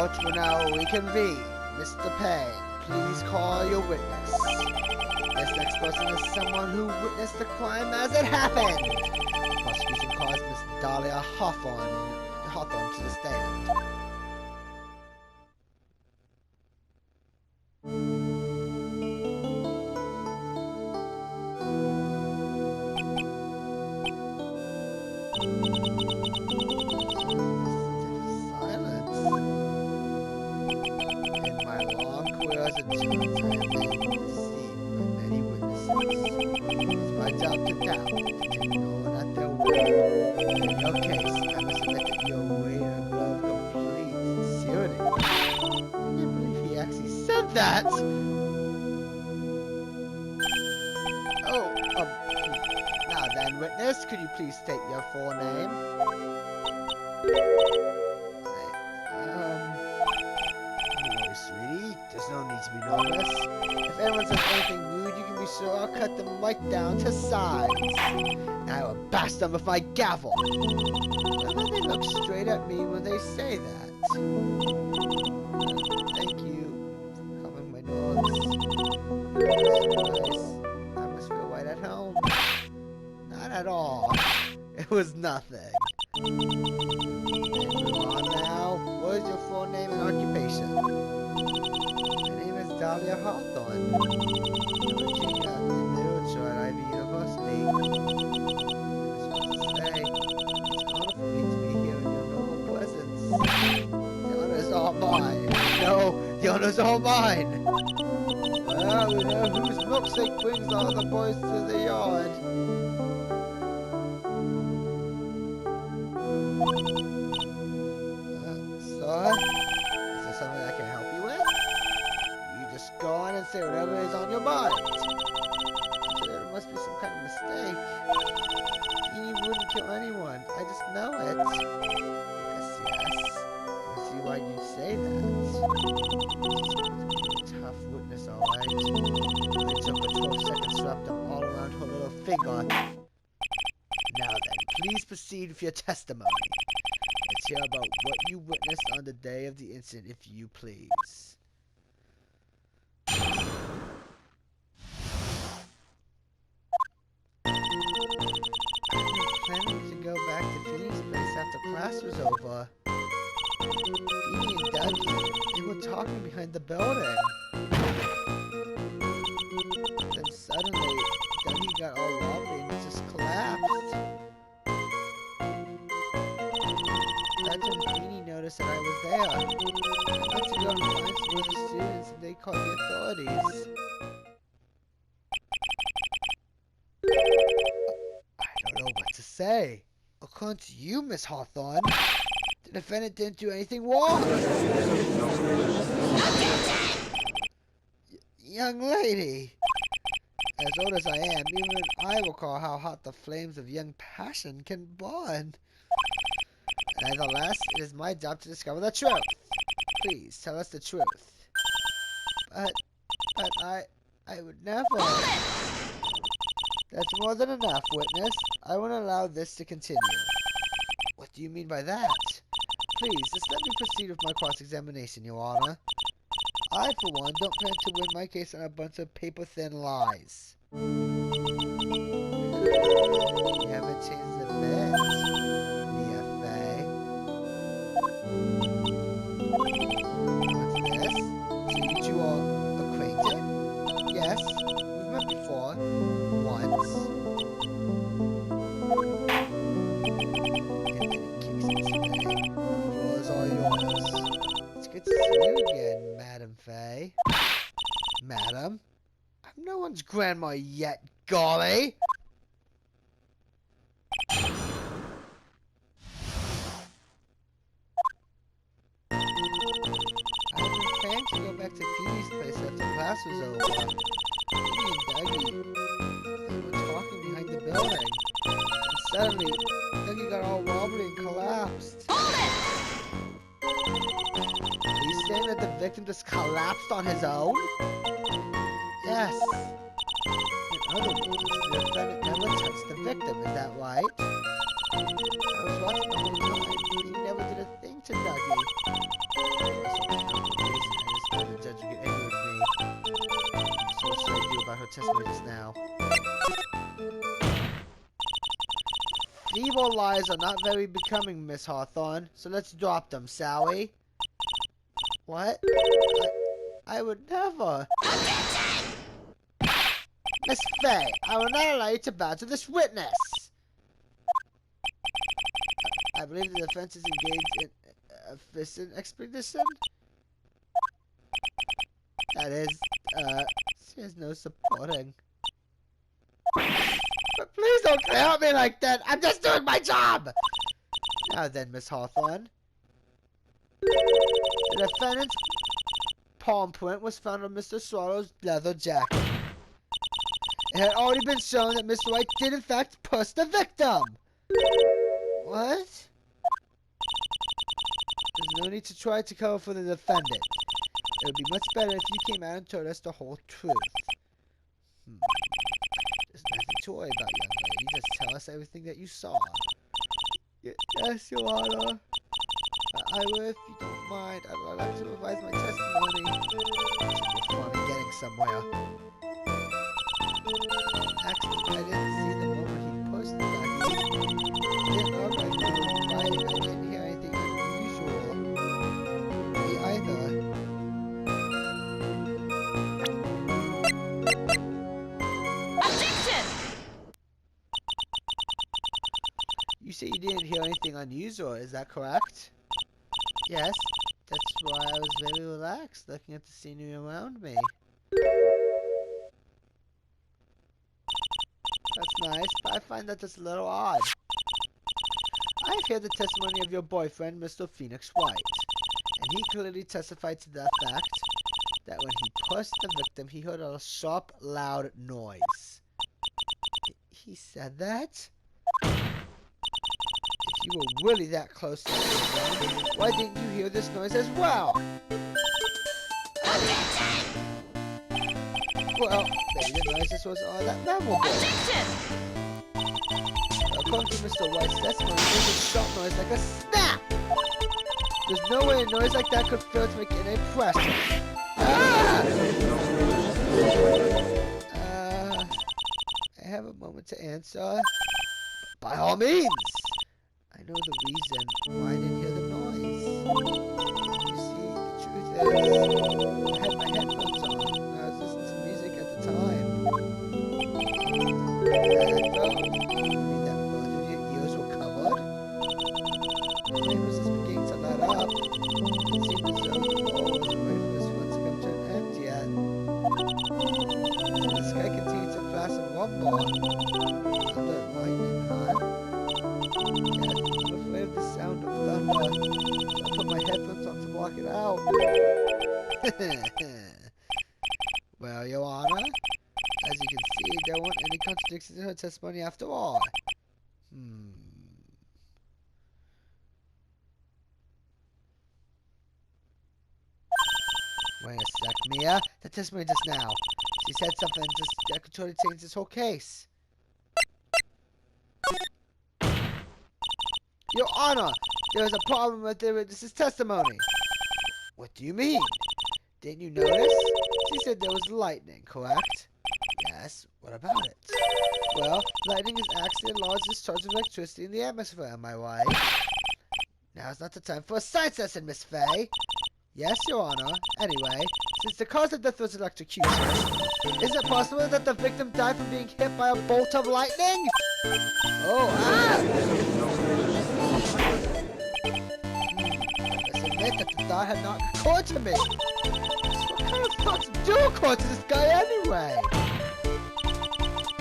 Court will now reconvene. Mr. Payne, please call your witness. This next person is someone who witnessed the crime as it happened. The prosecution calls Miss Dollie Hawthorne to the stand. That. Now then, witness, could you please state your full name? Don't worry, sweetie. There's no need to be nervous. If anyone says anything rude, you can be sure I'll cut the mic down to size. And I will bash them with my gavel. Why don't they look straight at me when they say that? Thank you. I must feel right at home. Not at all. It was nothing. Move on now. What is your full name and occupation? My name is Dollie Hawthorne. I'm Virginia, in literature at Ivy University. I was supposed to say, it's an honor for me to be here in your noble presence. The honors are mine. No, the honors are mine. Well, we know whose milkshake brings all the boys to the yard. Sir, is there something I can help you with? You just go on and say whatever is on your mind. There must be some kind of mistake. He wouldn't kill anyone. I just know it. Yes. I see why you say that. Tough witness, alright. They took a 12-second slap them all around her little finger. Now then, please proceed with your testimony. Let's hear about what you witnessed on the day of the incident, if you please. I'm planning to go back to Finney's place after class was over. Finney and Dougie, they were talking behind the building. Then suddenly, Dougie got all wobbly and just collapsed. That's when Finney noticed that I was there. I went to go and find some of the students and they called the authorities. I don't know what to say. According to you, Miss Hawthorne, the defendant didn't do anything wrong. Young lady, as old as I am, even I recall how hot the flames of young passion can burn. Nevertheless, it is my job to discover the truth. Please, tell us the truth. But I would never. That's more than enough, witness. I won't allow this to continue. What do you mean by that? Please, just let me proceed with my cross-examination, Your Honor. I, for one, don't plan to win my case on a bunch of paper-thin lies. You haven't changed a bit, BFA. What's this? So you two are acquainted? Yes, we've met before. Once. It's good to see you again, Madam Faye. Madam? I'm no one's grandma yet, golly! I've been planning to go back to Phoebe's place after class was over. Phoebe and Dougie, they were talking behind the building. And suddenly, Dougie got all wobbly and collapsed. Are you saying that the victim just collapsed on his own? Yes. In other words, the defendant never touched the victim, is that right? I was watching the whole time. He never did a thing to Dougie. So about her testimony just now. Feeble lies are not very becoming, Miss Hawthorne, so let's drop them, shall we? What? I would never. Miss Faye, I will not allow you to bow to this witness. I believe the defense is engaged in a fishing expedition. That is, she has no supporting. But please don't clear at me like that. I'm just doing my job. Now then, Miss Hawthorne. The defendant's palm print was found on Mr. Swallow's leather jacket. It had already been shown that Mr. Wright did in fact push the victim. What? There's no need to try to cover for the defendant. It would be much better if you came out and told us the whole truth. There's nothing to worry about, young lady. Just tell us everything that you saw. Yes, Your Honor. I will, if you don't mind. I'd like to revise my testimony. It should be fun in getting somewhere. Actually, I didn't see the moment he pushed the guy. I didn't know about you fighting. I didn't hear anything unusual. Me either. Objection! You say you didn't hear anything unusual, is that correct? Yes, that's why I was very relaxed, looking at the scenery around me. That's nice, but I find that just a little odd. I've heard the testimony of your boyfriend, Mr. Phoenix Wright, and he clearly testified to the fact that when he pushed the victim, he heard a sharp, loud noise. He said that? If you were really that close to him, why didn't you hear this noise as well? Well, maybe the noises was all that memorable. According to Mr. Wright's testimony, there's a sharp noise like a snap. There's no way a noise like that could fail to make an impression. I have a moment to answer. By all means. I know the reason why I didn't hear the noise. You see, the truth is, I had my headphones on and I was listening to music at the time. You mean that both of your ears were covered? The flame was just beginning to light up. It seemed as though the wall wasn't ready for this one to come to an end yet. The sky continued to flash and rumble. Thunder and lightning, huh? The sound of thunder. I put my headphones on to block it out. Well, Your Honor, as you can see, there weren't any contradictions in her testimony after all. Wait a sec, Mia. The testimony just now. She said something that could totally change this whole case. Your Honor, there was a problem with the witness's testimony. What do you mean? Didn't you notice? She said there was lightning, correct? Yes, what about it? Well, lightning is actually a large discharge of electricity in the atmosphere, am I right? Now's not the time for a science lesson, Miss Faye. Yes, Your Honor. Anyway, since the cause of death was electrocution, is it possible that the victim died from being hit by a bolt of lightning? That the thought had not occurred to me. What kind of thoughts do occur to this guy anyway?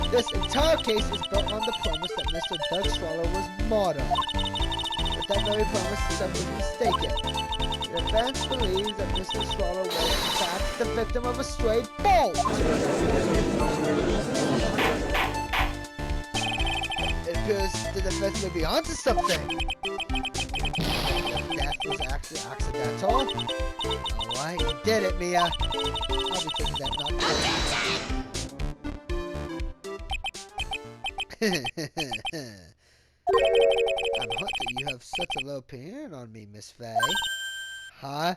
This entire case is built on the premise that Mr. Doug Swallow was murdered. But that very premise is something mistaken. The defense believes that Mr. Swallow was in fact the victim of a stray bolt. It appears the defense may be onto something. Death was actually accidental. Alright, you did it, Mia. I'll be taking that not I'm hurt that you have such a low opinion on me, Miss Faye. Huh?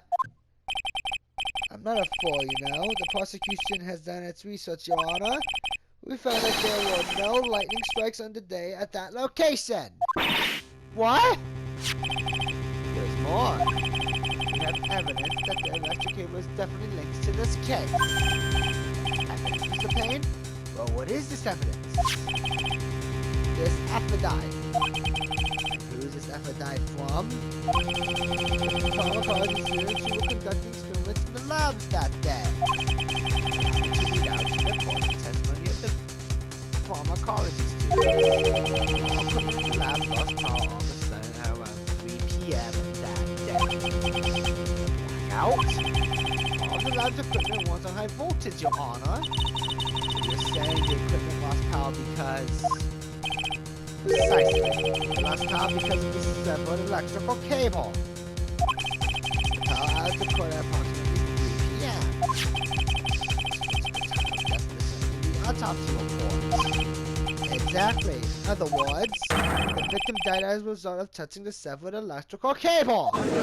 I'm not a fool, you know. The prosecution has done its research, Your Honor. We found that there were no lightning strikes on the day at that location. What? There's more. We have evidence that the electric cable is definitely linked to this case. Evidence, Mr. Payne? Well, what is this evidence? This Aphrodite. And who is this Aphrodite from? The pharmacology students who were conducting experiments in the labs that day. To read out to the court the testimony of the pharmacology students. All equipment in the lab lost power all of a sudden at around 3 p.m. that day. Blackout? All the lab's equipment was on high voltage, Your Honor. So you're saying the equipment lost power because... Precisely. It lost power because of the severed electrical cable. The power outage occurred at approximately 3 p.m. That's the autopsy report. Exactly. In other words, the victim died as a result of touching the severed electrical cable. According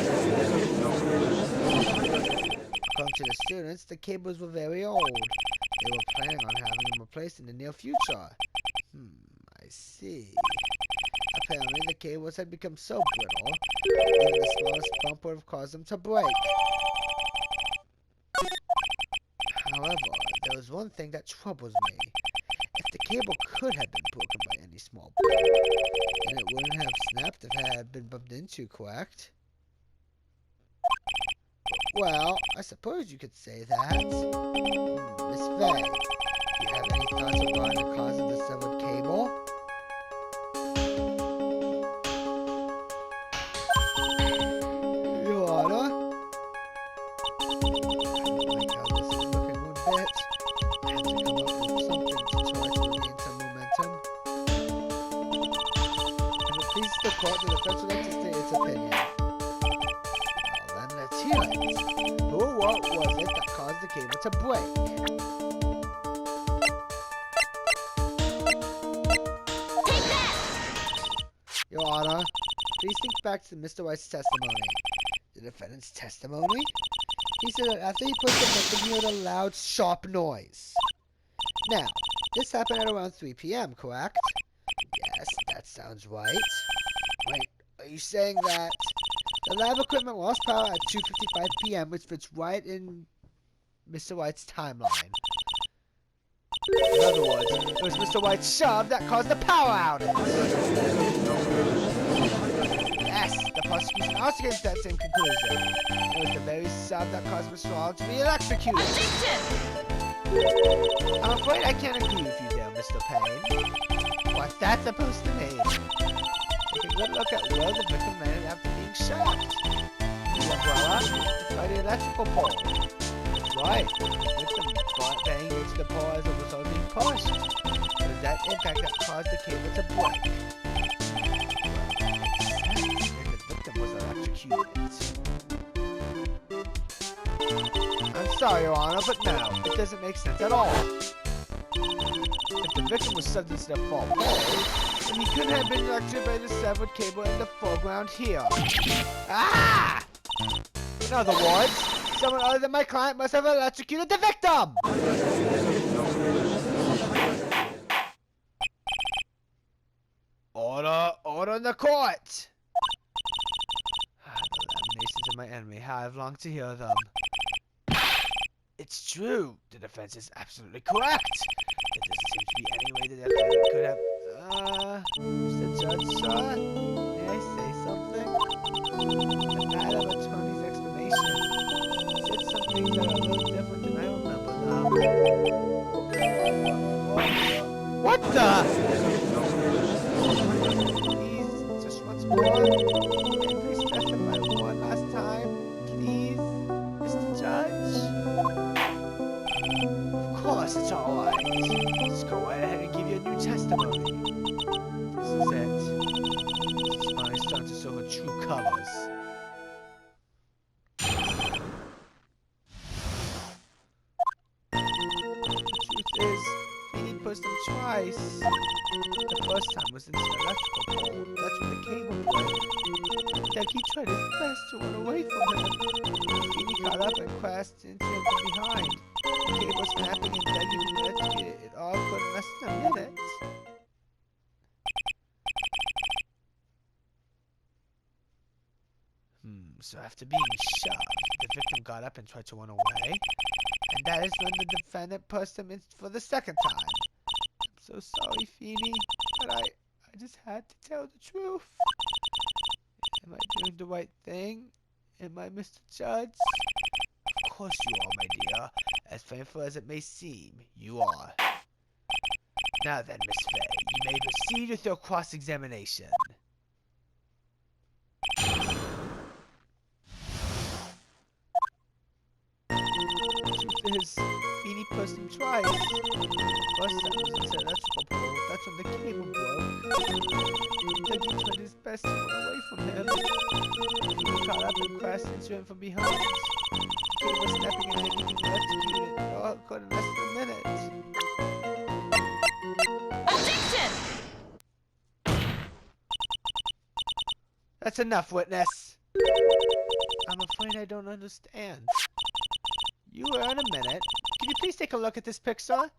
to the students, the cables were very old. They were planning on having them replaced in the near future. I see. Apparently, the cables had become so brittle, even the smallest bump would have caused them to break. However, there was one thing that troubles me. If the cable could have been broken by any small break, then it wouldn't have snapped if it had been bumped into, correct? Well, I suppose you could say that. Miss Faye, do you have any thoughts regarding the cause of the severed cable? Your Honor? I don't like how this is looking one bit. I have to come up with something to try to regain some momentum. If it pleases the court, the defense would like to state its opinion. Well, then let's hear it. Who or what was it that caused the cable to break? Take that! Your Honor, please think back to Mr. Wright's testimony. The defendant's testimony? He said that after he pushed the victim, he heard a loud, sharp noise. Now, this happened at around 3 p.m., correct? Yes, that sounds right. Wait, are you saying that the lab equipment lost power at 2:55 p.m., which fits right in Mr. Wright's timeline? In other words, it was Mr. Wright's shove that caused the power outage. Yes, the prosecution also came to that same conclusion. It was the very shove that caused Mr. Wright to be electrocuted. Objection! I'm afraid I can't agree with you there, Mr. Payne. What's that supposed to mean? Take a good look at where the victim landed after being shot. The umbrella? By the electrical pole. That's right. The victim banged into the pole as a result of being pushed. It was that impact that caused the cable to break. And the victim was electrocuted. I'm sorry, Your Honor, but no, it doesn't make sense at all. If the victim was subject to the fault pole, then he couldn't have been electrocuted by the severed cable in the foreground here. Ah! In other words, someone other than my client must have electrocuted the victim! Order in the court! The lamentations of my enemy, how I've longed to hear them. It's true, the defense is absolutely correct. There doesn't seem to be any way that defendant could have... Mr. Judge, sir? May I say something? The Madam Attorney's explanation said some things that are a little different than I remember them. What the? Please, just once more. May I please testify one last time? Please, Mr. Judge? Of course, it's alright. Just go right ahead and give you a new testimony. This is it. This is finally starting to show her true colors. The truth is, we need pushed him twice. The first time was into the electrical pole. That's when the cable broke. Then he tried his best to run away from him. Feeny caught up and crashed into him from behind. The cable snapping and then he electrocuted. It all occurred in less than a minute. So after being shoved, the victim got up and tried to run away. And that is when the defendant pushed him in for the second time. I'm so sorry, Feeny, but I just had to tell the truth. Am I doing the right thing? Am I Mr. Judge? Of course you are, my dear. As painful as it may seem, you are. Now then, Miss Fay, you may proceed with your cross-examination. Feeny pushed him twice. First time was into electrical pole. That's when the cable broke. Then he tried his best to run away from him. Feeny caught up and crashed into him from behind. The cable was snapping and then getting electrocuted. It all occurred in less than a minute. Objection! That's enough, witness. I'm afraid I don't understand. You were in a minute. Can you please take a look at this picture?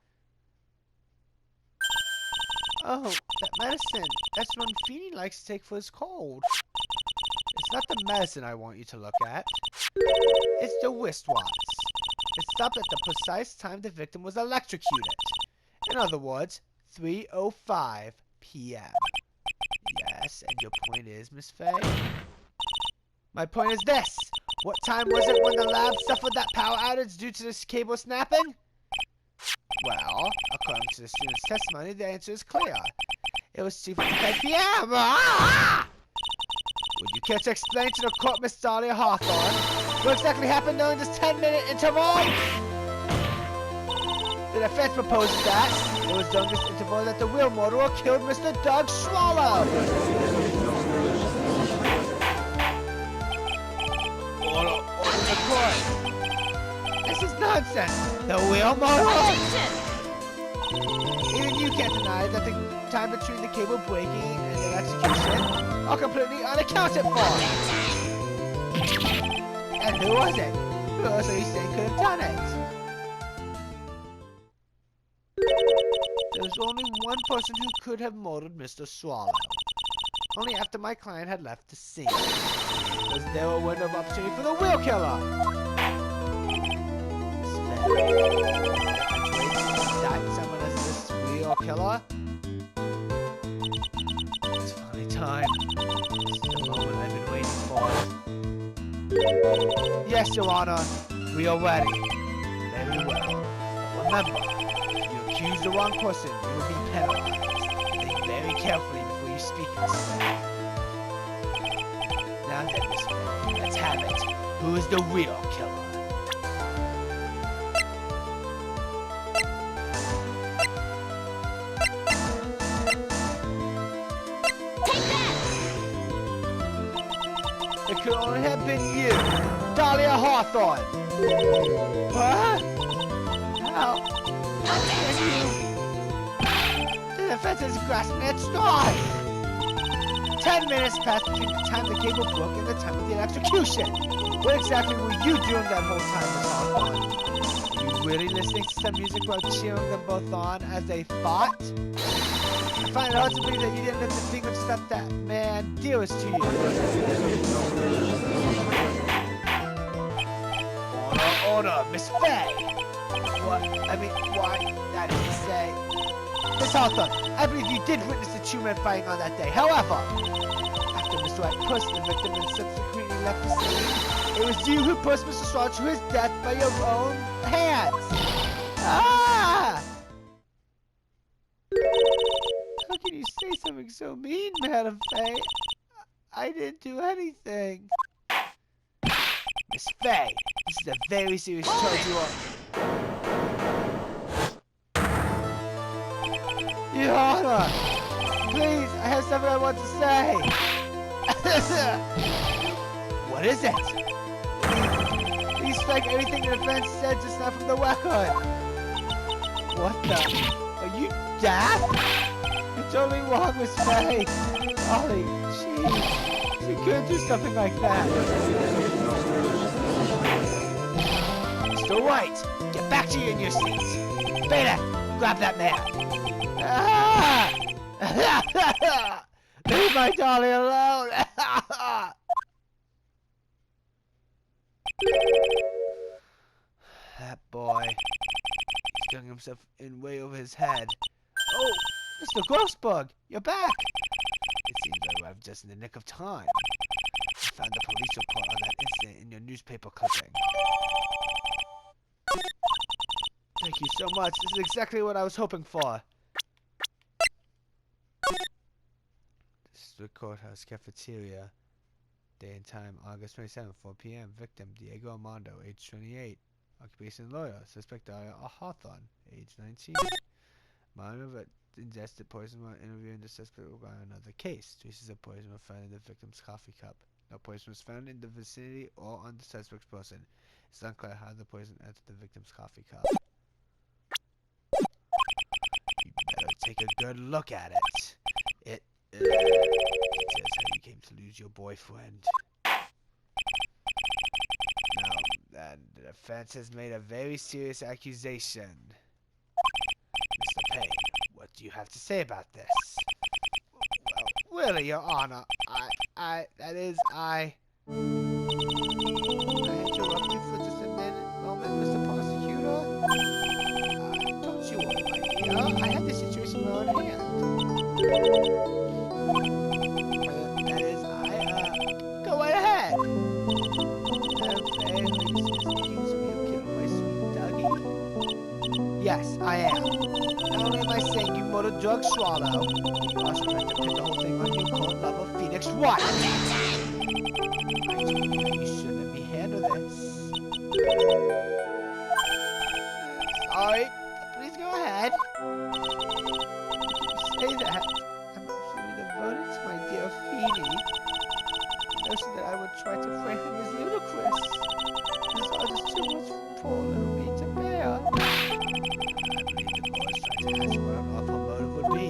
Oh, that medicine. That's one Feeny likes to take for his cold. It's not the medicine I want you to look at. It's the wristwatch. It stopped at the precise time the victim was electrocuted. In other words, 3:05 p.m. Yes, and your point is, Miss Fay? My point is this. What time was it when the lab suffered that power outage due to this cable snapping? Well, according to the student's testimony, the answer is clear. It was 2:55 p.m. Ah! Would you care to explain to the court, Miss Dollie Hawthorne, what exactly happened during this 10-minute interval? The defense proposes that it was during this interval that the wheel motor killed Mr. Doug Swallow. This is nonsense! The wheel motor? Objection! Even you can't deny that the time between the cable breaking and the execution are completely unaccounted for! And who was it? Who else are you saying could have done it? There was only one person who could have murdered Mr. Swallow. Only after my client had left the scene. Was there a window of opportunity for the wheel killer? That someone as this wheel killer? It's finally time. This is the moment I've been waiting for. Yes, Your Honor. We are ready. Very well. Remember, if you accuse the wrong person, you will be penalized. Think very carefully before you speak this way. Now then, Miss Fay, let's have it. Who is the real killer? It could only have been you, Dollie Hawthorne. What? How? How can you? The defense is grasping at straws. 10 minutes passed between the time the cable broke and the time of the electrocution. What exactly were you doing that whole time, Miss Hawthorne? Were you really listening to some music while cheering them both on as they fought? I find it hard to believe that you didn't lift a finger to stop that man dearest to you. Order, Miss Fay! What? I mean, why? That is to say... Miss Hawthorne, I believe you did witness the two men fighting on that day. However, after Mr. Wright pushed the victim and subsequently left the scene, it was you who pushed Mr. Swallow to his death by your own hands. Ah! How can you say something so mean, Madam Fay? I didn't do anything. Miss Fay, this is a very serious charge you are... Your Honor! Please, I have something I want to say! What is it? Please strike everything the defense said just now from the record! What the... Are you deaf? You're totally wrong, Miss May. Dollie, jeez. You couldn't do something like that. Mr. Wright, get back to you in your seat. Beta, grab that man. Ah! Leave my Dollie alone. That boy. He's getting himself in way over his head. Oh, Mr. Grossbug, you're back. It seems I arrived just in the nick of time. I found the police report on that incident in your newspaper clipping. Thank you so much. This is exactly what I was hoping for. This is the courthouse cafeteria. Day and time, August 27, 4 p.m. Victim, Diego Armando, age 28. Occupation, lawyer. Suspect, Daria Hawthorne, age 19. Minor of ingested poison while interviewing the suspect regarding another case. Traces of poison were found in the victim's coffee cup. No poison was found in the vicinity or on the suspect's person. It's unclear how the poison entered the victim's coffee cup. You better take a good look at it. It says how you came to lose your boyfriend. Now, the defense has made a very serious accusation. Mr. Payne, what do you have to say about this? Well, really, Your Honor, I interrupt you for just a moment, Mr. Prosecutor? Don't you worry, my dear. I have the situation well in hand. That is, go right ahead. Yes, I am. Not only am I saying you murdered drug swallow, you also tried to pin the whole thing on your current love of Phoenix Wright. I told you that you should let me handle this. Sorry, please go ahead. If you say that, I'm actually devoted to my dear Feeny. The notion that I would try to frame him is ludicrous. This art is too much for poor little me to bear. I believe the boys tried to ask what an awful motive would be.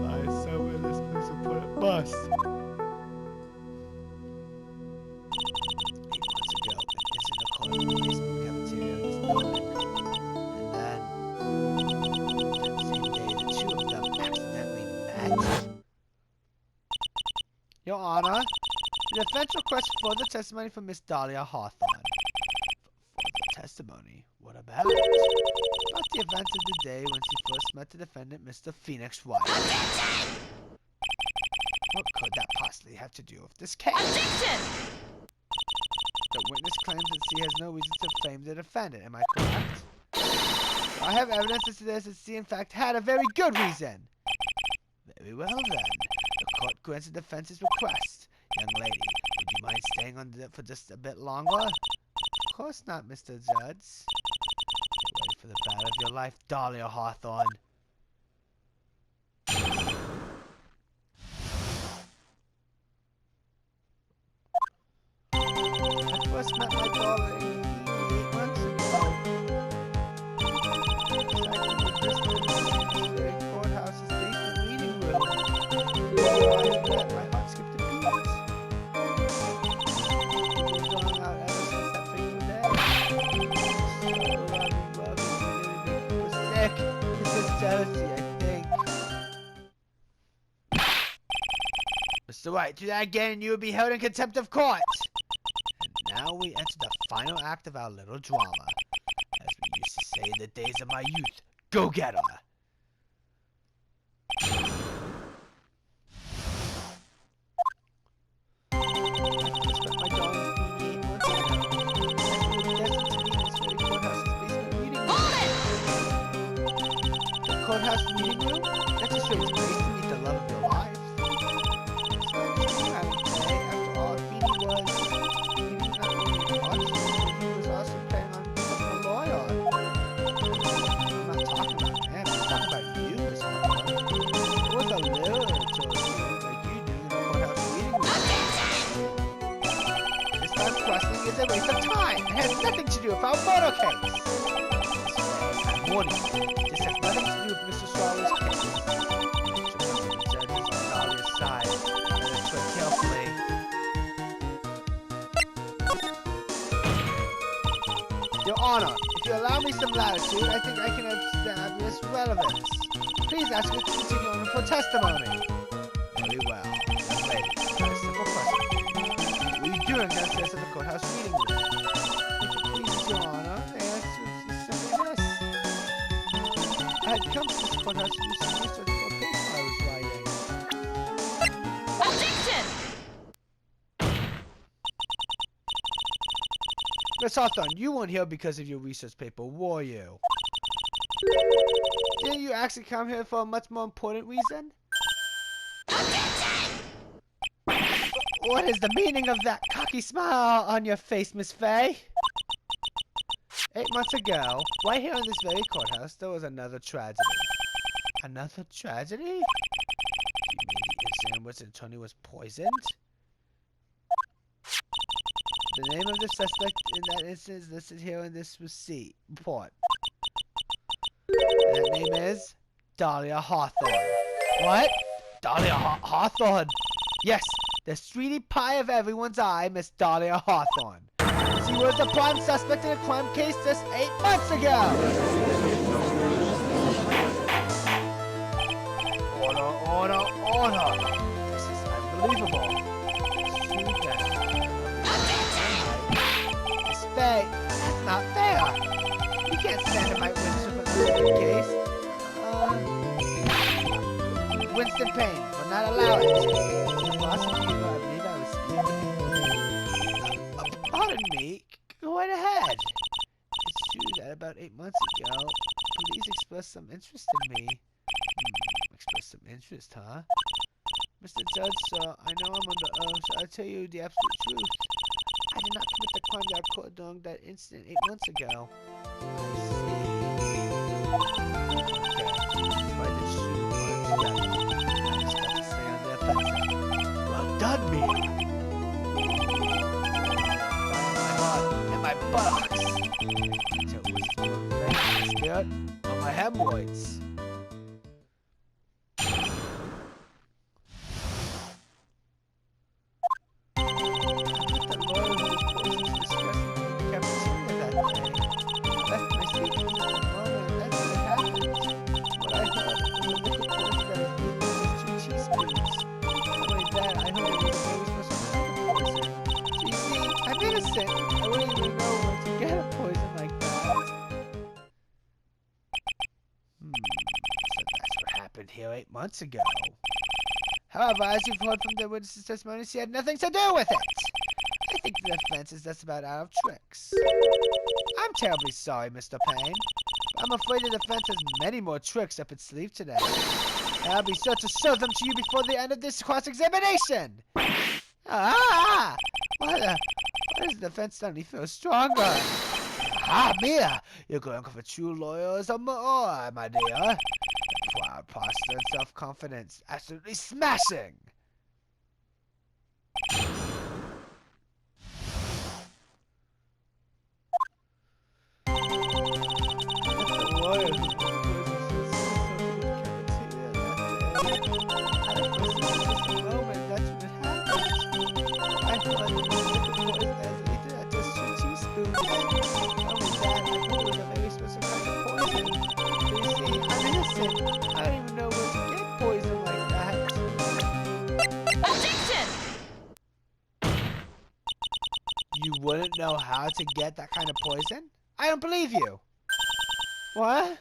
I somewhere this place will put it bust. 8 months ago, it is in the corner of the basement cafeteria of this building. And then, that same day, the two of them accidentally met. Your Honor, the defense requests further testimony from Miss Dollie Hawthorne. Further testimony? What about? About the events of the day when she first met the defendant, Mr. Phoenix Wright. What could that possibly have to do with this case? Objection! The witness claims that she has no reason to blame the defendant. Am I correct? I have evidence to suggest that she in fact had a very good reason. Very well then. The court grants the defense's request. Young lady, would you mind staying on for just a bit longer? Of course not, Mr. Judge. Get ready for the battle of your life, Dollie Hawthorne. I first met my Dollie 8 months ago. This very courthouse's basement reading room. I met my heart skipped a beat. We've gone out ever since that fateful day. So loving, he was sick. This is jealousy, I think. Mr. Wright, do that again and you will be held in contempt of court. And now we enter the final act of our little drama. As we used to say in the days of my youth, go get her! Courthouse meeting room? That's a strange place to meet the love of your life. It's not just you having to say. After all, Feeny was not only an artist, he was also planning on becoming a lawyer. I'm not talking about him, I'm talking about you, Miss Hawthorne. It was a literature student like you doing in the courthouse meeting room. This time testing is a waste of time and has nothing to do with our murder case. I'm warning you, this has nothing to do with Mr. Swallow's case. So the judge is on Dahlia's side. Let's tread carefully. Your Honor, if you allow me some latitude, I think I can establish relevance. Please ask me to continue on for testimony. Very well. Young lady, I've got a simple question. What are you doing downstairs in the courthouse reading room? If it pleases Your Honor, the answer is simply this. I had come to this courthouse to do some research for a paper I was writing. Objection! Miss Hawthorne, you weren't here because of your research paper, were you? Didn't you actually come here for a much more important reason? What is the meaning of that cocky smile on your face, Miss Fay? 8 months ago, right here in this very courthouse, there was another tragedy. Another tragedy? You mean the incident in which an attorney was poisoned? The name of the suspect in that incident is listed here in this report. That name is Dahlia Hawthorne. What? Dahlia Hawthorne? Yes, the sweetie pie of everyone's eye, Miss Dahlia Hawthorne. She was the prime suspect in a crime case just 8 months ago. Order. This is unbelievable. Miss Fay, that's not fair. You can't stand in my witness for the case. Winston Payne will not allow it. The prosecutor, I believe I was speaking. Pardon me. Go right ahead. It's true that about 8 months ago, police expressed some interest in me. Expressed some interest, huh? Mr. Judge, sir, I know I'm under oath, so I'll tell you the absolute truth. I did not commit the crime that I caught during that incident 8 months ago. I see. Okay. So I did shoot one together. I expect to stay on the offensive. Well done, Mia. My heart and my buttocks. So it was the revenge spirit of my hemorrhoids. I wouldn't even know where to get a poison like that. So that's what happened here 8 months ago. However, as you've heard from the witness's testimony, she had nothing to do with it. I think the defense is just about out of tricks. I'm terribly sorry, Mr. Payne. I'm afraid the defense has many more tricks up its sleeve today. I'll be sure to show them to you before the end of this cross-examination. Why does the defense suddenly feel stronger? Mia, you're going for true loyalism, my dear. Proud posture and self-confidence, absolutely smashing. I don't even know where to get poison like that. Objection! You wouldn't know how to get that kind of poison? I don't believe you. What? In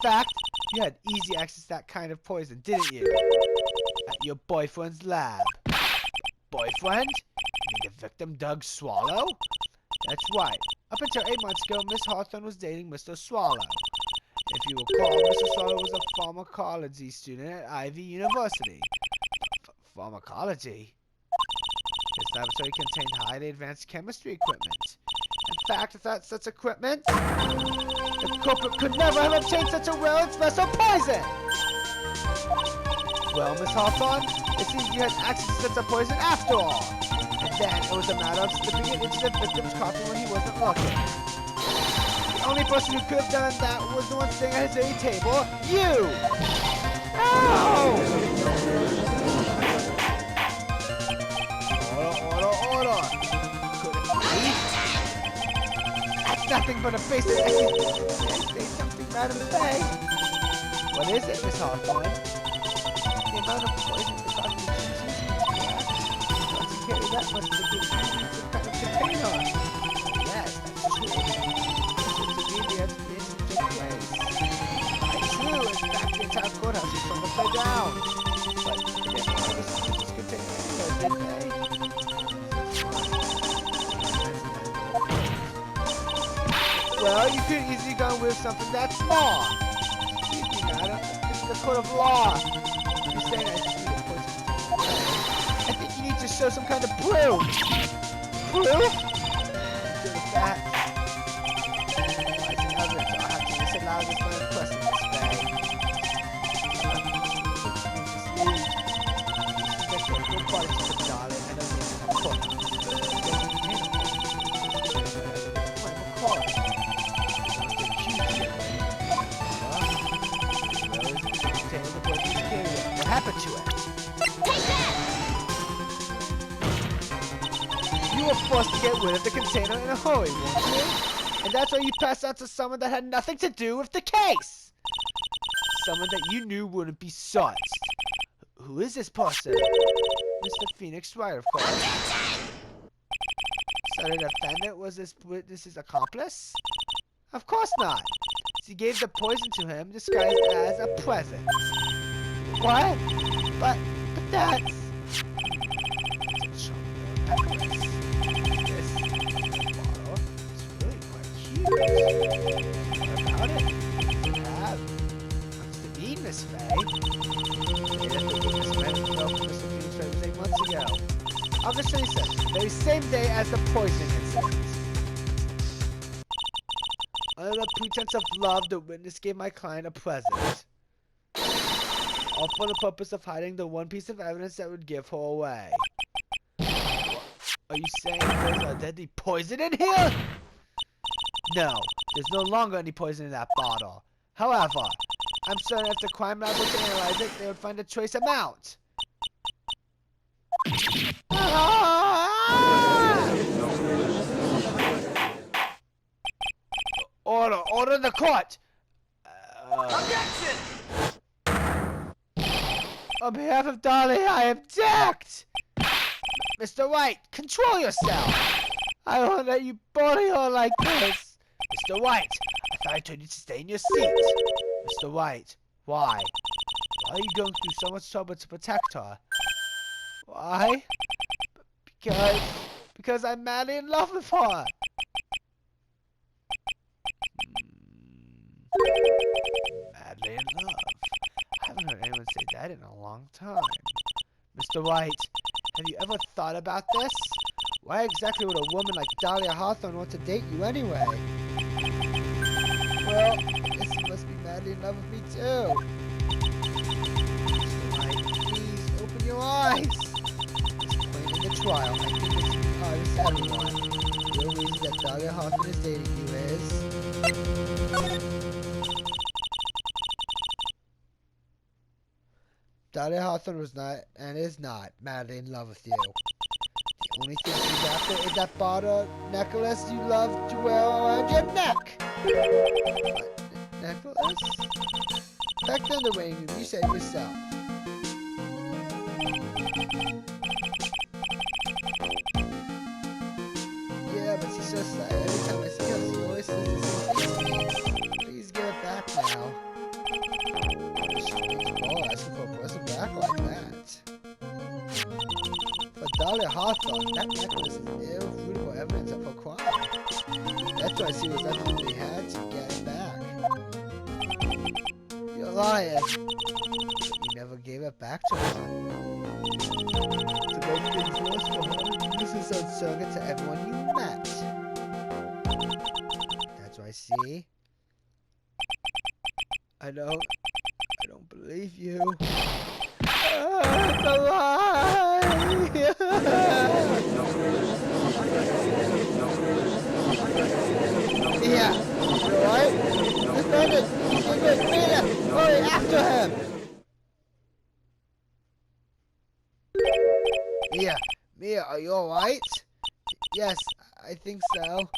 fact, you had easy access to that kind of poison, didn't you? At your boyfriend's lab. Boyfriend? You mean the victim Doug Swallow? That's right. Up until 8 months ago, Miss Hawthorne was dating Mr. Swallow. If you recall, Mr. Swallow was a pharmacology student at Ivy University. Pharmacology? His laboratory contained highly advanced chemistry equipment. In fact, without such equipment, the culprit could never have obtained such a rare and special poison! Well, Miss Hawthorne, it seems you had access to such a poison after all. And Then it was a matter of slipping it into the victim's coffin when he wasn't looking. The only person who could have done that was the one sitting at his A table, you! Ow! Order! Could it be? That's nothing but a basic say something, Madam Faye. What is it, Miss Hawthorne? The amount of poison the coffin is used. Once you carry that much to do some kind of container. Yes, that's true. To me, the explanation took place. It's true, in fact, the entire courthouse was from upside down. But they didn't want to see this container anywhere, did they? Well, you could easily go with something that's small. Excuse me, madam. This is the court of law. You're saying I see the poison. I think you need to show some kind of proof. Proof? Good at that. Wise and evidence. I'll have to disallow this line of questioning, Miss Faye. Just leave. Go party to some Dollie. I know you're in the court. What happened to it? Take that! You were forced to get rid of the container in a hurry, weren't you? And that's why you passed out to someone that had nothing to do with the case! Someone that you knew wouldn't be searched. Who is this person? Mr. Phoenix Wright, of course. So the defendant was this witness's accomplice? Of course not. She gave the poison to him disguised as a present. What? But that's... This bottle is really quite cute. What about it? What's the mean, Miss Faye? This man fell from Mr. Phoenix Wright was 8 months ago. August 27th, the very same day as the poisoning incident. Under the pretense of love, the witness gave my client a present. All for the purpose of hiding the one piece of evidence that would give her away. Are you saying there's a deadly poison in here? No, there's no longer any poison in that bottle. However, I'm certain if the crime lab was to analyze it, they would find a trace amount. Order the court! Objection! On behalf of Dollie, I object! Mr. Wright, control yourself! I won't let you bully her like this! Mr. Wright, I thought I told you to stay in your seat! Mr. Wright, why? Why are you going through so much trouble to protect her? Why? Because I'm madly in love with her! Madly in love? I haven't heard anyone say that in a long time. Mr. Wright, have you ever thought about this? Why exactly would a woman like Dollie Hawthorne want to date you anyway? Well, I guess you must be madly in love with me too. Mr. Wright, please, open your eyes. It's plain in the trial. I think it's obvious to everyone. The real reason that Dollie Hawthorne is dating you is... Dollie Hawthorne was not, and is not, madly in love with you. The only thing she's after is that bottle necklace you love to wear around your neck. What? Necklace? Back then the waiting room, you said it yourself. Yeah, but she's so sad. Every time I see her, she always says the same thing to me. Please give it back now. Asking for a present back like that. For Dollie Hawthorne, that necklace is irrefutable evidence of her crime. That's why she was absolutely had to get it back. You're lying. But you never gave it back to her. To make things worse for her, you used to serve it to everyone you met. That's why, see? I don't believe you. It's a lie! here. Are you alright? Yes, I think so.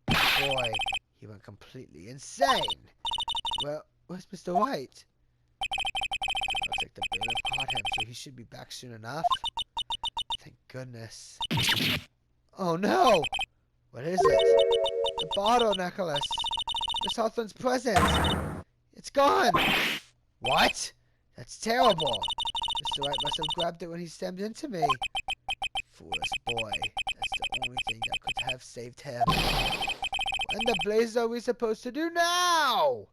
Boy, he went completely insane. Well, where's Mr. Wright? Looks like the bailiff caught him, so he should be back soon enough. Thank goodness. Oh no! What is it? The bottle necklace. Miss Hawthorne's present. It's gone! What? That's terrible. Mr. Wright must have grabbed it when he slammed into me. Foolish boy. That's the only thing that could have saved him. What in the blazes are we supposed to do now?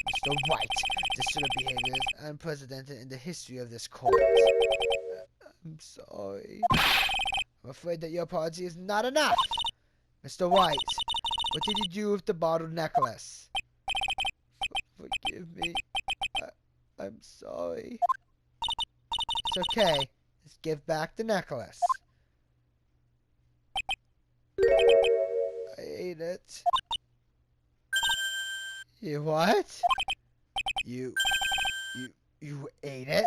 Mr. Wright, this sort of behavior is unprecedented in the history of this court. I'm sorry. I'm afraid that your apology is not enough. Mr. Wright, what did you do with the bottle necklace? Forgive me. I'm sorry. It's okay. Just give back the necklace. I ate it. You what? You ate it?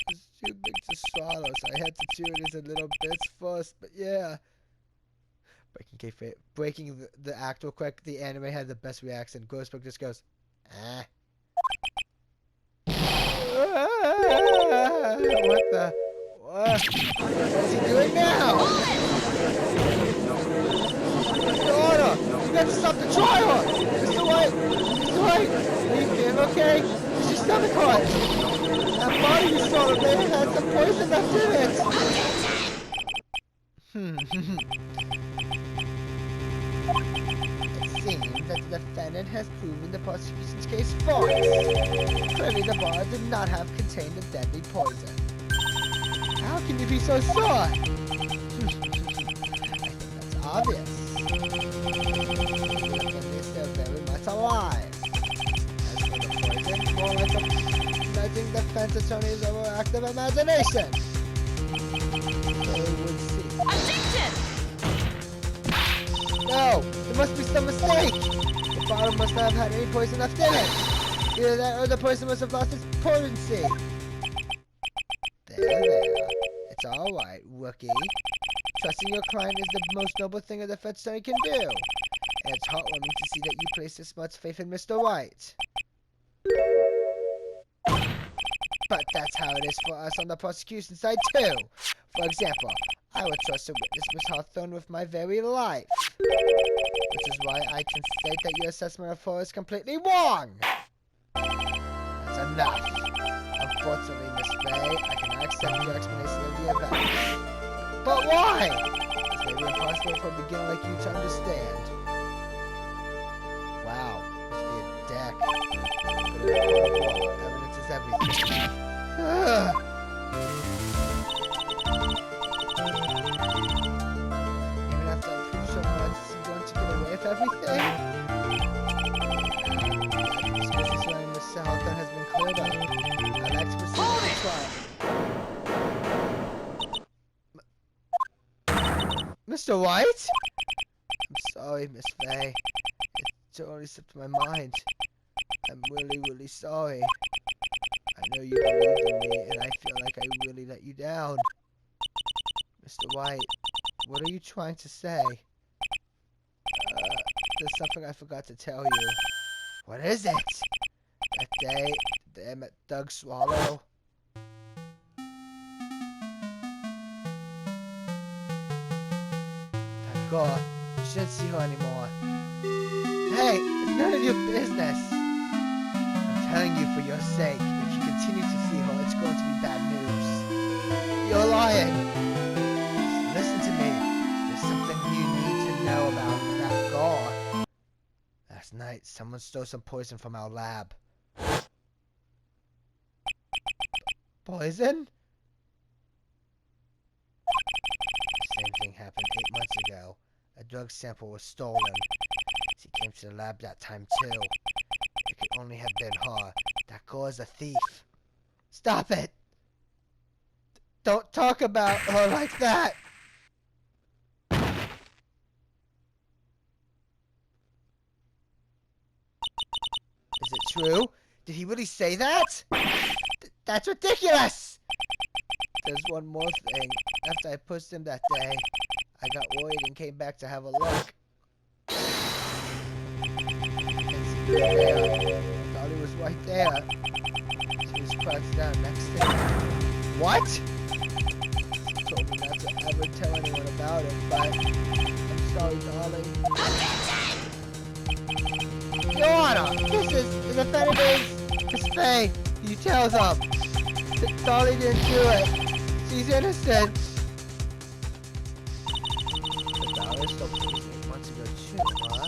It's too big to swallow, so I had to chew it into little bits first, but yeah. Breaking the act real quick, the anime had the best reaction. Ghostbook just goes, ah. What the? What is he doing now? Mr. Order! You gotta stop the trial! Mr. White! Mr. White! Are you feeling okay? Is your stomach hot? That body you saw may have had some poison left in it! It seems that the defendant has proven the prosecution's case false. Clearly the bottle did not have contained the deadly poison. How can you be so sure? I think that's obvious. They're very much alive. As for the poison, more like a nudging defense attorney's overactive imagination. They would see. Objection! No! There must be some mistake! The bottle must not have had any poison left in it! Either that or the poison must have lost its potency! There. It's alright, rookie. Trusting your client is the most noble thing a defense attorney can do. And it's heartwarming to see that you place this much faith in Mr. Wright. But that's how it is for us on the prosecution side too. For example, I would trust a witness, Miss Hawthorne, with my very life. Which is why I can state that your assessment of her is completely wrong. That's enough. Unfortunately, Miss Faye, I cannot accept your explanation of the event. But why? It may be impossible for a beginner like you to understand. Wow, must be a deck. Evidence is everything. Even after I prove so much, is he going to get away with everything? This business surrounding Miss Hawthorne has been cleared up. I'd like to proceed with the trial. Mr. Wright? I'm sorry, Miss Faye. It totally slipped my mind. I'm really sorry. I know you believed in me, and I feel like I really let you down. Mr. White, what are you trying to say? There's something I forgot to tell you. What is it? That day I met Doug Swallow. That girl, you shouldn't see her anymore. Hey, it's none of your business. I'm telling you for your sake. If you continue to see her, it's going to be bad news. You're lying. Just listen to me. There's something you need to know about that girl. Last night, someone stole some poison from our lab. Poison? The same thing happened 8 months ago. A drug sample was stolen. She came to the lab that time too. It could only have been her. That girl is a thief. Stop it! Don't talk about her like that! Is it true? Did he really say that? That's ridiculous! There's one more thing. After I pushed him that day, I got worried and came back to have a look. And see, there. Dollie was right there. She was crouched down next to him. What? She told me not to ever tell anyone about it, but I'm sorry, darling. Your Honor, this is the defendant is Miss Faye. You tell them. Dollie didn't do it. She's innocent. The dollar stopped using months ago too, huh?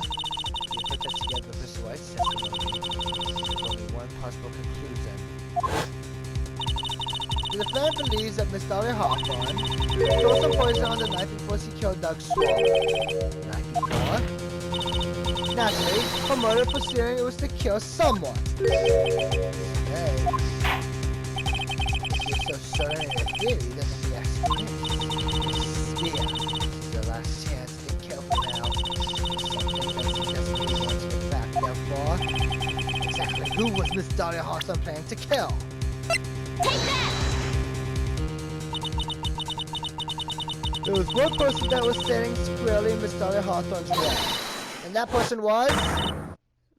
You put that together with Mr. Wright's testimony. There's only one possible conclusion. The defendant believes that Miss Dollie Hawthorne stole some poison on the night before she killed Doug Swallow. The night before? Naturally, her motive for stealing it was to kill someone. Hey. If you're so certain in your theory, then let me ask you this. Spear. This is your last chance to get careful now. Something that suggests you want to get back there for. Exactly who was Miss Dollie Hawthorne planning to kill? Take that! There was one person that was standing squarely in Miss Dollie Hawthorne's way. And that person was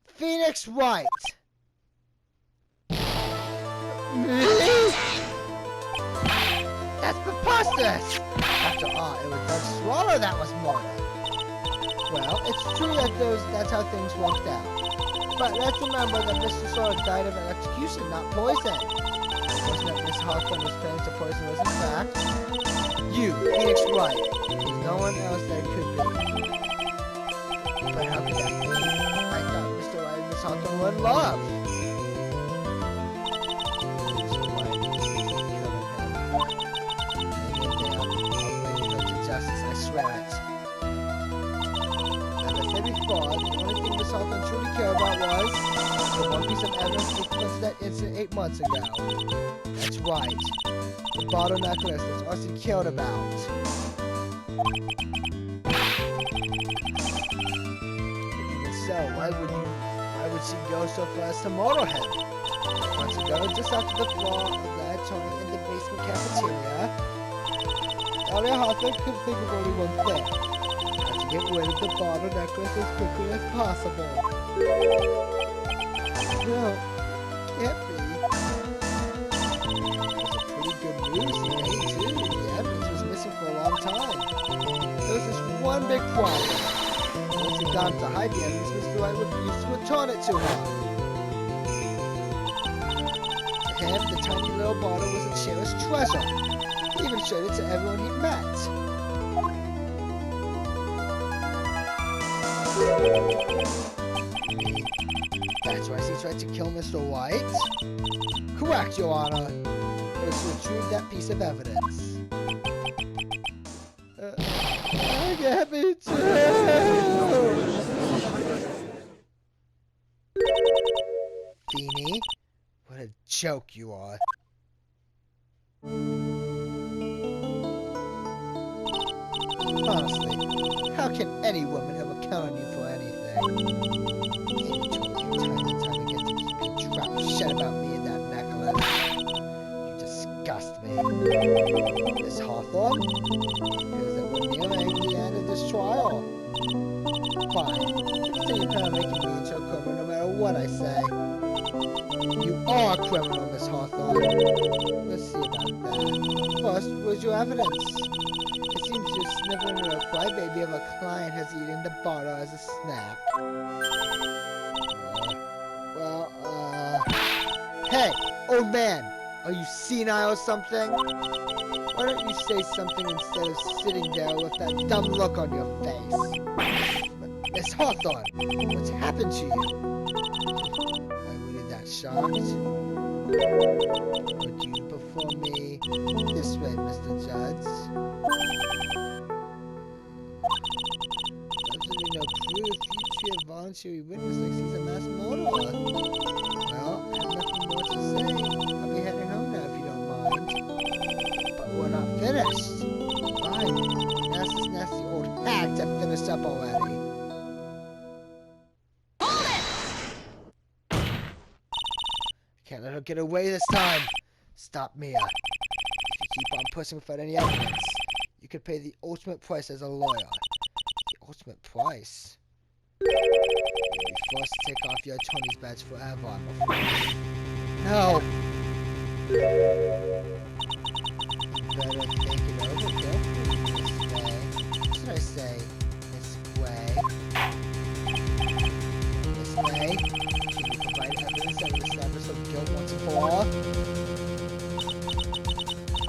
Phoenix Wright. Me? That's preposterous! After all, it was Doug Swallow that was murdered. Well, it's true that that's how things worked out. But let's remember that Mr. Swallow died of an execution, not poison. The person that Miss Hawthorne was planning to poison was in fact you, Phoenix Wright. There's no one else that it could be. But how could that be? I thought Mr. Wright and Miss Hawthorne were in love. Mr. Wright is killing him. Hang in there. I'll bring her to justice, I swear it. As I said before, the only thing Miss Hawthorne truly cared about was the one piece of evidence sequenced that incident 8 months ago. That's right. The bottle necklace that's Austin killed about. So why would she go so far as to murder him? Months ago, just after the fall of that Tony in the basement cafeteria, Dollie Hawthorne could think of only one thing. How to get rid of the bottle necklace as quickly as possible. No, can't be. It was a pretty good news today, too. The evidence was missing for a long time. There was this one big problem. Once he got to hide the evidence, Mr. Wright refused to return it to her. To him, the tiny little bottle was a cherished treasure. He even showed it to everyone he met. That's why she tried to kill Mr. Wright? Correct, Your Honor. It was to retrieve that piece of evidence. I get me too! Feeny, what a joke you are. Honestly, how can any woman ever count on you for anything? Amy told you time and time again to keep your trap shut about me and that necklace. You disgust me. Miss Hawthorne? Because that we're nearing the end of this trial. Fine. So you plan on making me into a criminal no matter what I say. You are a criminal, Miss Hawthorne. Let's see about that. First, where's your evidence? It seems you're sniveling with a crybaby of a client has eaten the bottle as a snack. Hey, old man! Are you senile or something? Why don't you say something instead of sitting there with that dumb look on your face? Miss Hawthorne, what's happened to you? Why were you that shocked? Would you perform me this way, Mr. Judge? Absolutely no proof. You treat a voluntary witness like she's a mass murderer. Well, I have nothing more to say. I'll be heading home now if you don't mind. But we're not finished. Fine. Ask this nasty old hag to finish up already. Hold it! get away this time. Stop, Mia. If you keep on pushing without any evidence, you could pay the ultimate price as a lawyer. The ultimate price? You'll be forced to take off your attorney's badge forever, I'm afraid. No! Better think it over carefully, Miss Way. What should I say? Miss Way? Miss Way? Can you provide evidence that will establish some guilt once and for all?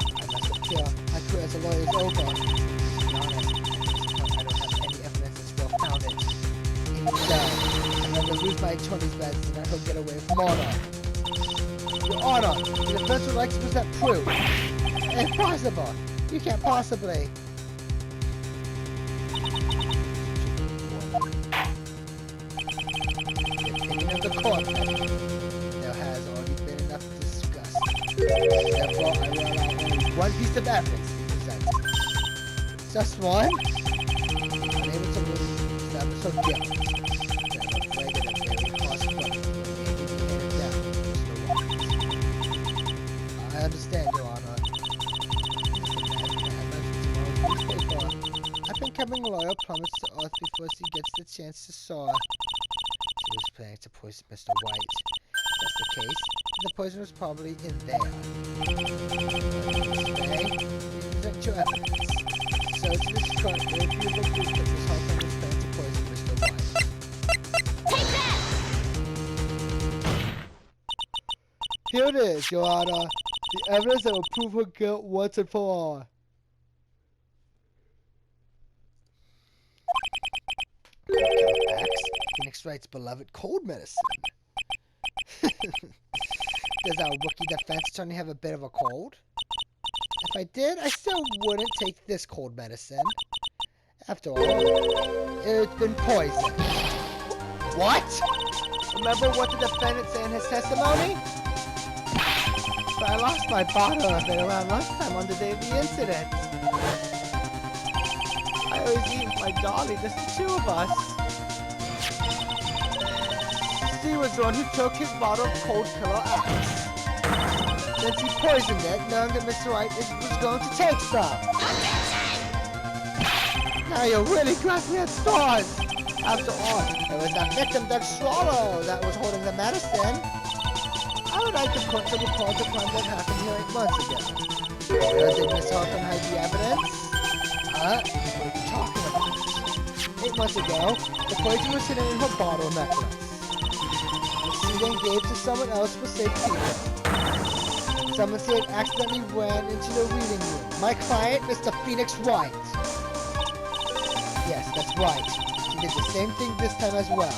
I must appear. My career as a lawyer is over. To be honest, I don't have any evidence that's well founded. Even so, I'd rather lose my attorney's badge than I hope get away with murder. Your Honor, the defense would like to present proof. Impossible! You can't possibly. The opinion of the court, there has already been enough discussed. Therefore, I will allow only one piece of evidence to be presented. Just one? Unable to establish her guilt. Then I'm afraid that a very harsh punishment will need to be handed down, Mr. Wright. I understand, Your Honor. I've been coming lawyer promised to Earth before she gets the chance to soar. She was planning to poison Mr. White. If that's the case, the poison was probably in there. Today, you present your evidence. So to this court, there will be a proof that this whole thing was planned to poison Mr. White. Take that! Here it is, Your Honor. The evidence that will prove her guilt once and for all. Phoenix Wright's beloved cold medicine. Does our rookie defense attorney have a bit of a cold? If I did, I still wouldn't take this cold medicine. After all, it's been poisoned. What? Remember what the defendant said in his testimony? But I lost my bottle of it around lunchtime on the day of the incident. I always eat with my Dollie, just the two of us. She was the one who took his bottle of cold killer X. Then she poisoned it, knowing that Mr. Wright was going to take some. Now you're really grasping at straws. After all, it was the victim, Doug Swallow, that was holding the medicine. I would like the court to recall the crime that happened here 8 months ago. Did Miss Hoffman hide the evidence? What are you talking about? 8 months ago, the poison was hidden in her bottle necklace. She then gave to someone else for safekeeping. Someone said it accidentally ran into the reading room. My client, Mr. Phoenix Wright. Yes, that's right. She did the same thing this time as well.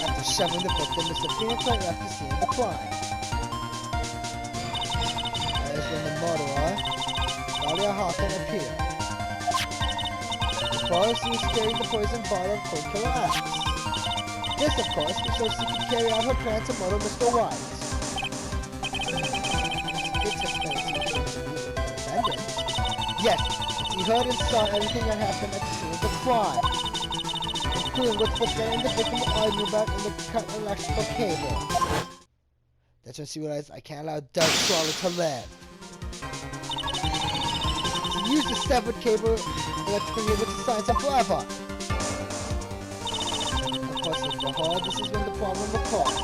After shoving the victim, Mr. Phoenix Wright left the scene of the crime. That is when the murderer, Dollie Hoffman, appeared. The forest was carrying the poisoned bottle of cold killer X. This, of course, was so she could carry out her plan to murder Mr. White. Yes, she heard and saw everything that happened at the scene of the crime, including what the defendant and the victim were arguing about in the cut electrical cable. That's when she realized I can't allow Doug Swallow to live. She used the severed cable electrical cable to silence him forever. For her, this is when the problem occurred.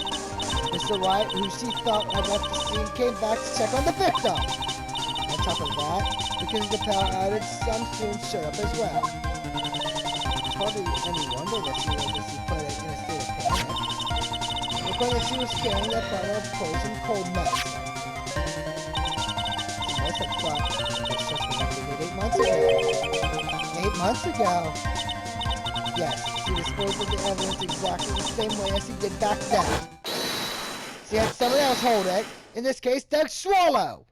Mr. Wright, who she thought had left the scene, came back to check on the victim. On top of that, because of the power outage, some students showed up as well. It's hardly any wonder that she was put in a state of panic. Because she was carrying that bottle of poison cold medicine. She must have thought that such was what they did 8 months ago. 8 months ago? Yes. She disposed of the evidence exactly the same way as she did back then. She had someone else hold it, in this case, Doug Swallow!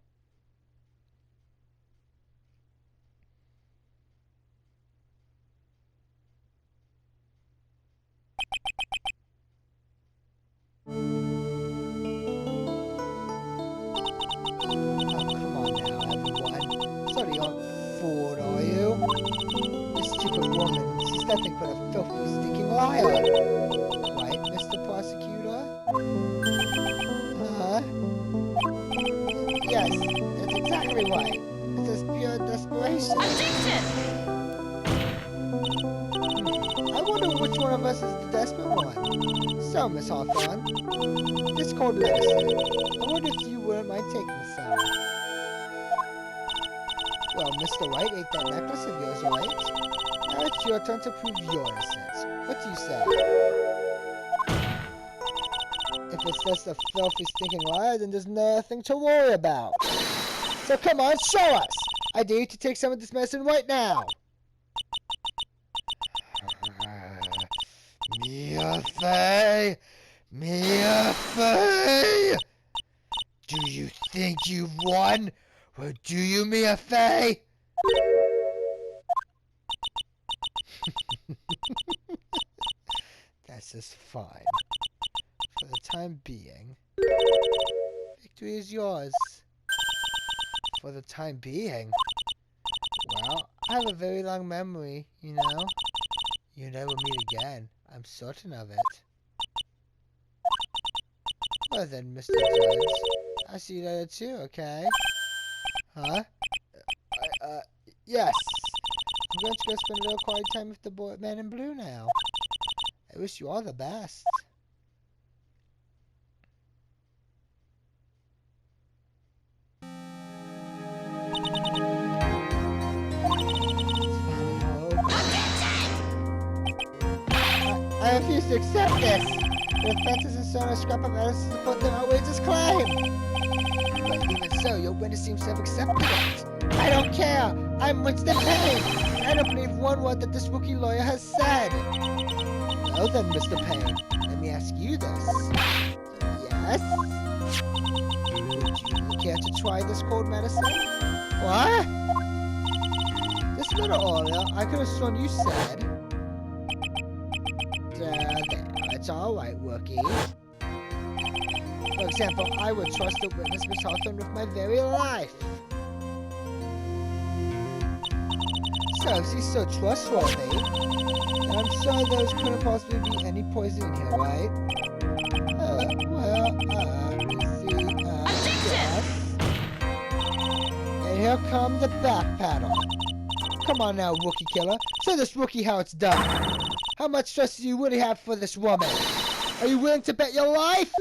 Oh, come on now, everyone. Sorry, you aren't fooled, are you? This stupid woman, she's nothing but a filthy, stinking liar. Right, Mr. Prosecutor? Exactly right. It's just pure desperation. Objection! I wonder which one of us is the desperate one. So, Miss Hawthorne, this cold medicine. I wonder if you wouldn't mind taking some. Well, Mr. Wright ate that necklace of yours, right? Now it's your turn to prove your innocence. What do you say? If it's just a filthy, stinking lie, then there's nothing to worry about. So come on, show us! I dare you to take some of this medicine right now! Mia Fey! Mia Fey! Do you think you've won? Or do you, Mia Fey? That's just fine. For the time being, victory is yours. For the time being? Well, I have a very long memory, you know. You never meet again. I'm certain of it. Well then, Mr. Judge, I'll see you later too, okay? Huh? Yes. I'm going to go spend a little quality time with the man in blue now. I wish you all the best. I refuse to accept this. The offenses and so on a scrap of evidence to support their outrageous claim. But even so, your witness seems to have accepted it. I don't care. I'm Winston Payne. I don't believe one word that this rookie lawyer has said. Well then, Mr. Payne, let me ask you this. Yes? Would you care to try this cold medicine? What? Just a little earlier, I could have sworn you said... there, it's alright, rookie. For example, I would trust the witness Miss Hawthorne with my very life. So, if she's so trustworthy, then I'm sure there couldn't possibly be any poison in here, right? Yes. And here come the back paddle. Come on now, rookie killer. Show this rookie how it's done. How much trust do you really have for this woman? Are you willing to bet your life?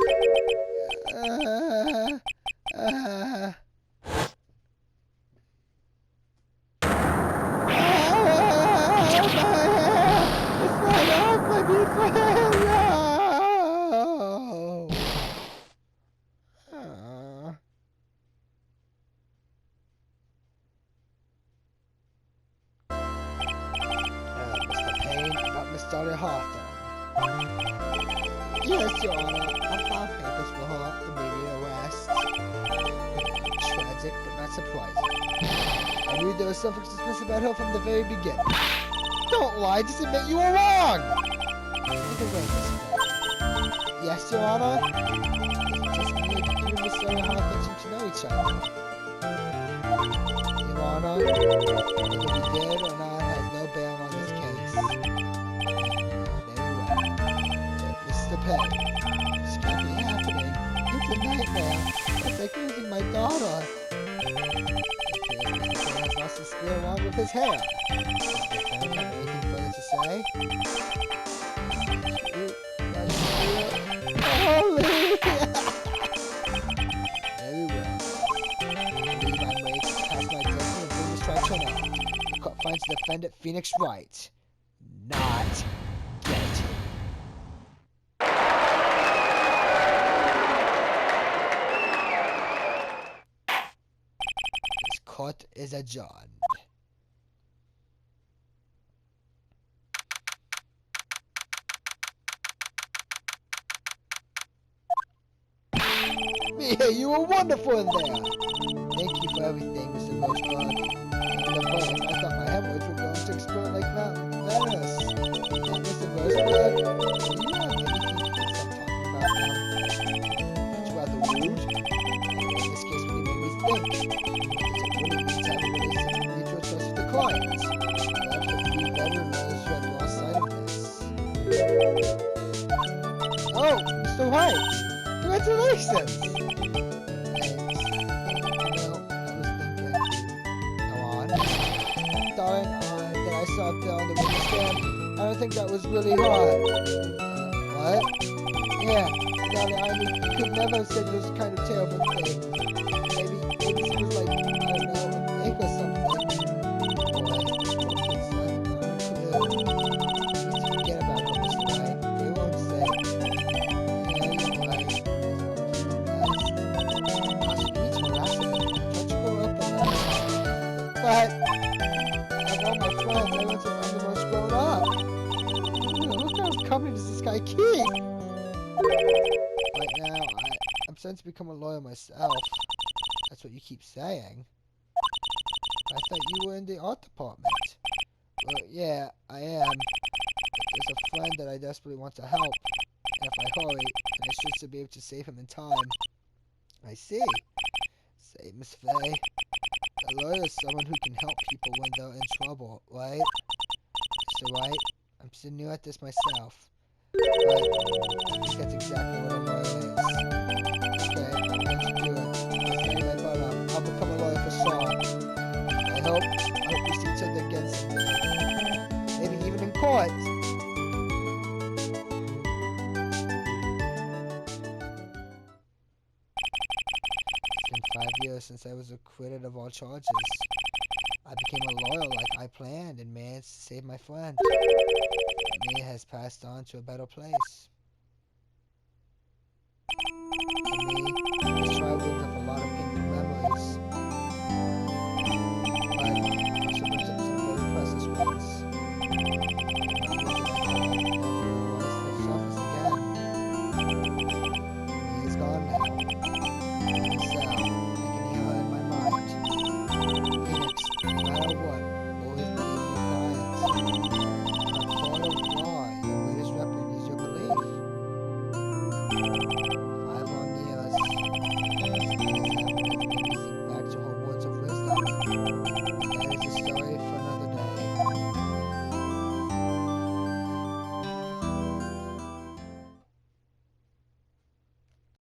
Mr. Payne, about Miss Dollie Hawthorne. Yes, Your Honor. I filed papers for her immediate arrest. Tragic, but not surprising. I knew there was something suspicious about her from the very beginning. Don't lie, just admit you were wrong! Either way, Miss Fay. Yes, Your Honor? Is it just me, or did you and Miss Dollie Hawthorne seem to know each other? Your Honor, whether we did or not has no bearing on this case. Very well. Mr. Payne, this can't be happening. It's a nightmare. It's like losing my daughter. It appears Mr. Payne has lost his spear along with his hair. Does Mr. Payne have anything further to say? Holy! Very well. I believe I'm ready to pass my judgment and bring this trial to an end. The court finds the defendant Phoenix Wright not guilty. This court is adjourned. Mia, you were wonderful in there. Thank you for everything, Mr. Rosebud. In the verdict, I thought my hemorrhoids were going to explode like Mount Venus. And Mr. Rosebud, do you have anything you can stop talking about now? It's rather rude. In this case, really made me think. Because it wouldn't mean to have a relationship with mutual trust with the client. Perhaps the three veteran lawyers who had lost sight of this. Oh, Mr. White! Congratulations! Thanks. You know, I was thinking, don't think that was really hard. What? Yeah, Dollie, I could never have said those kind of terrible things. Maybe this was like, I don't know, a fake or something. Forget about all this, right? They won't say. Yeah, you're right. But of all my friends, I want to find the most grown up. What kind of company does this guy keep? Right now, I'm starting to become a lawyer myself. That's what you keep saying. I thought you were in the art department. Well, yeah, I am. There's a friend that I desperately want to help. And if I hurry, then I should still be able to save him in time. I see. Say, Miss Faye, a lawyer is someone who can help people when they're in trouble, right? So, right? I'm still new at this myself. But I think that's exactly what a lawyer is. Okay, let's do it. I'll study my butt off. I'll become a lawyer for sure. I hope we see each other again someday. Maybe even in court. It's been 5 years since I was acquitted of all charges. I became a lawyer like I planned and managed to save my friend. Mia has passed on to a better place. For me, this trial brings up a lot of painful memories. But it also brings up some very precious ones. Mia's gone now. In the cell, I can hear her in my mind. Phoenix, no matter what, always believe in your clients. Part of why your greatest weapon is your belief. 5 long years. Something has happened that's made me think back to her words of wisdom.